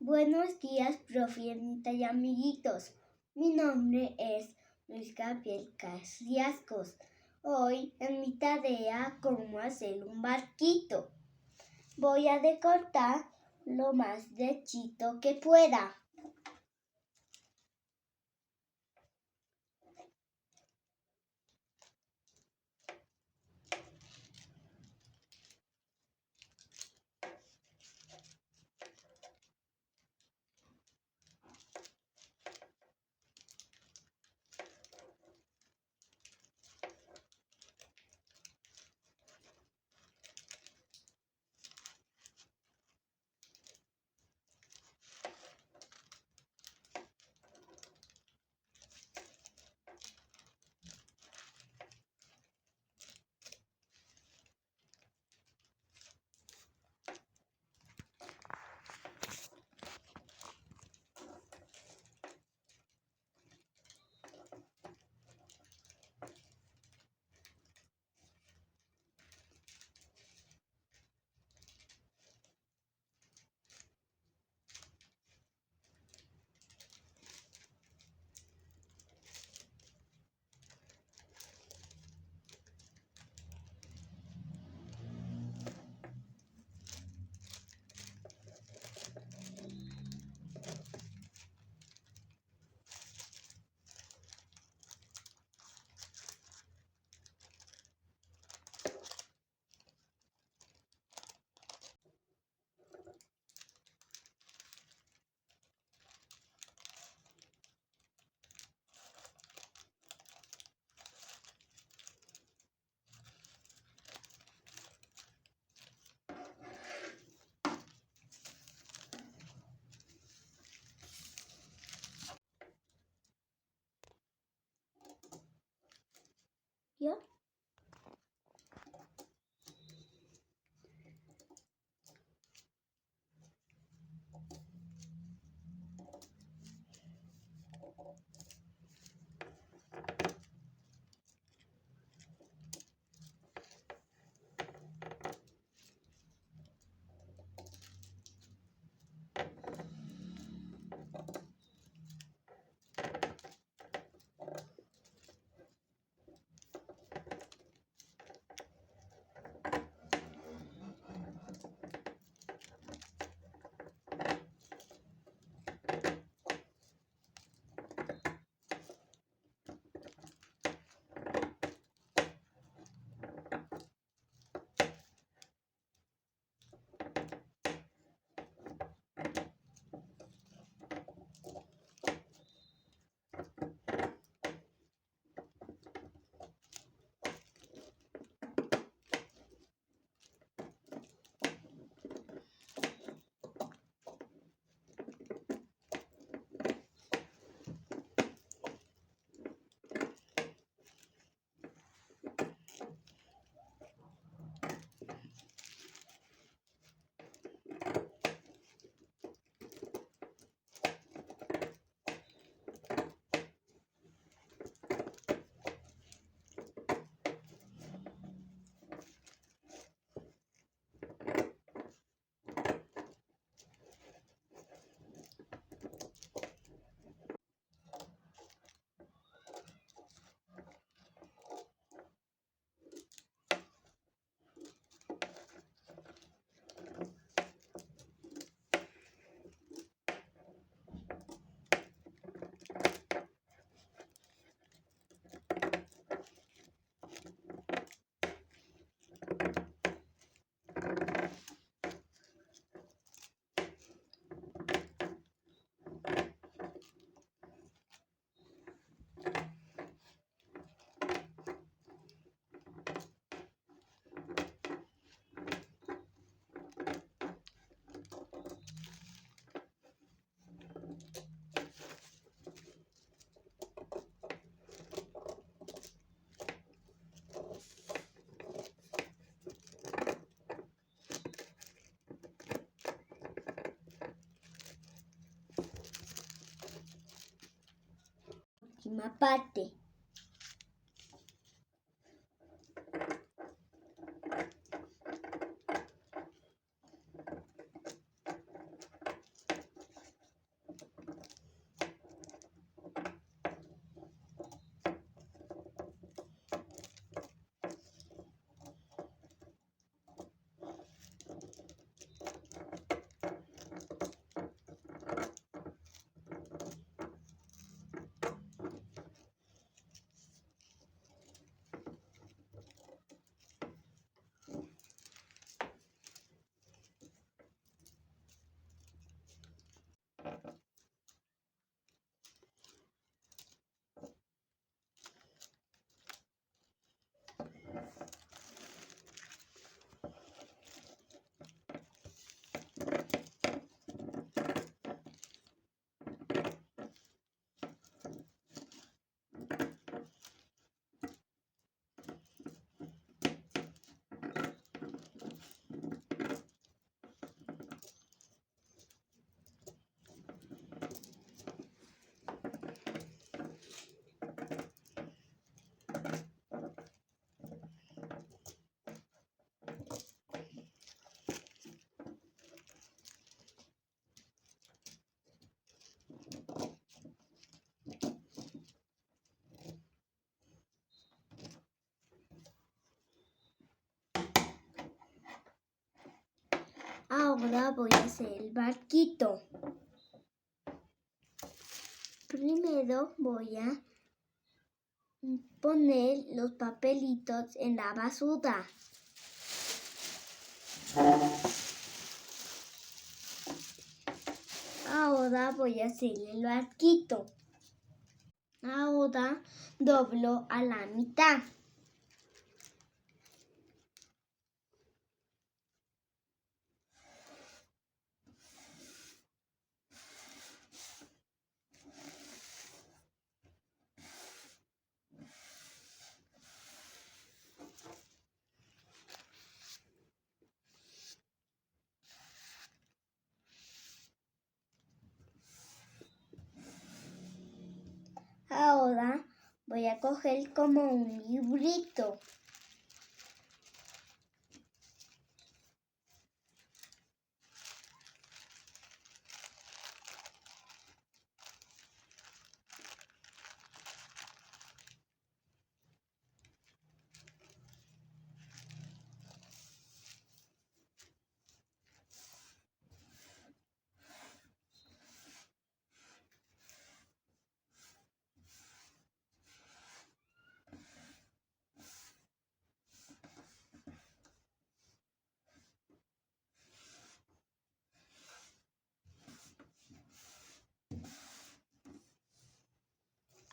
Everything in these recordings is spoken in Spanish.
Buenos días, profe Anita y amiguitos. Mi nombre es Luis Gabriel Carriascos. Hoy en mi tarea, cómo hacer un barquito. Voy a decortar lo más derechito que pueda. ¿Ya? Última parte. Ahora voy a hacer el barquito. Primero voy a poner los papelitos en la basura. Ahora voy a hacer el barquito. Ahora doblo a la mitad. Ahora voy a coger como un librito.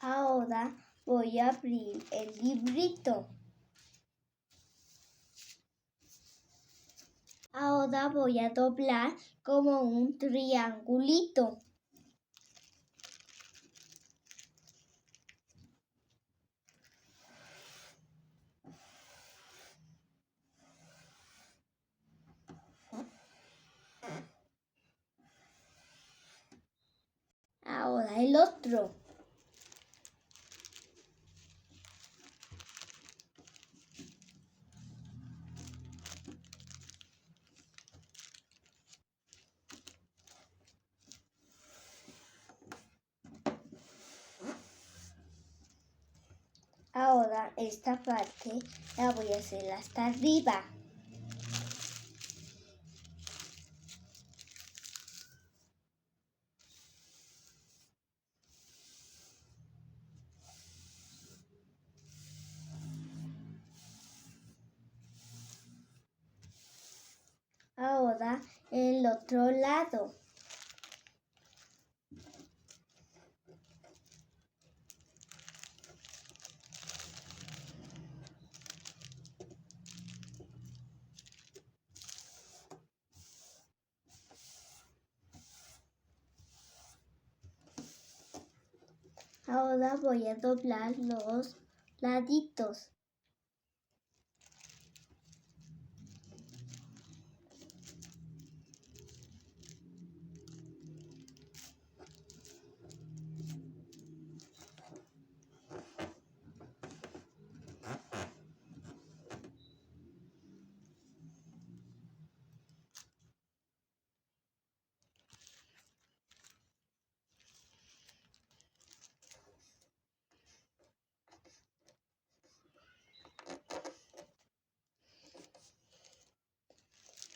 Ahora voy a abrir el librito. Ahora voy a doblar como un triangulito. Ahora el otro. Ahora esta parte la voy a hacer hasta arriba. Ahora el otro lado. Ahora voy a doblar los laditos.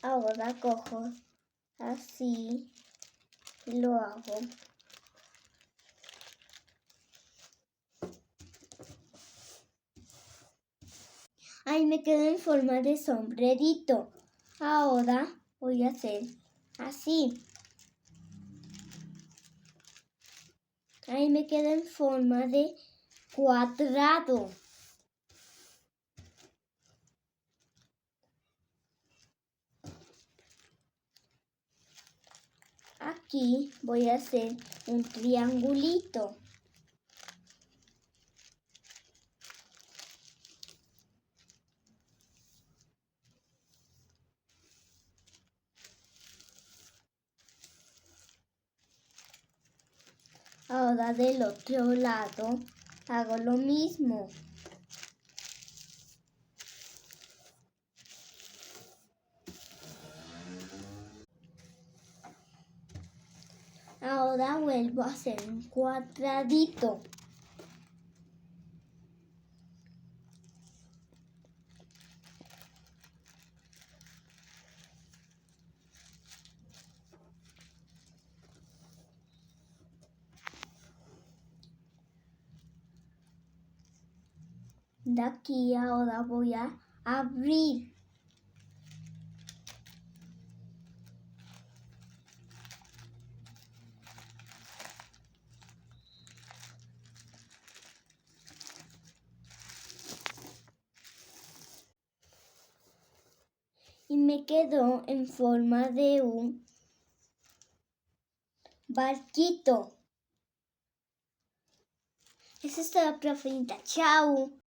Ahora cojo así y lo hago. Ahí me quedó en forma de sombrerito. Ahora voy a hacer así. Ahí me queda en forma de cuadrado. Aquí voy a hacer un triangulito. Ahora del otro lado hago lo mismo. Ahora vuelvo a hacer un cuadradito. De aquí ahora voy a abrir. Y me quedó en forma de un barquito. Eso es todo, profe Anita. Chao.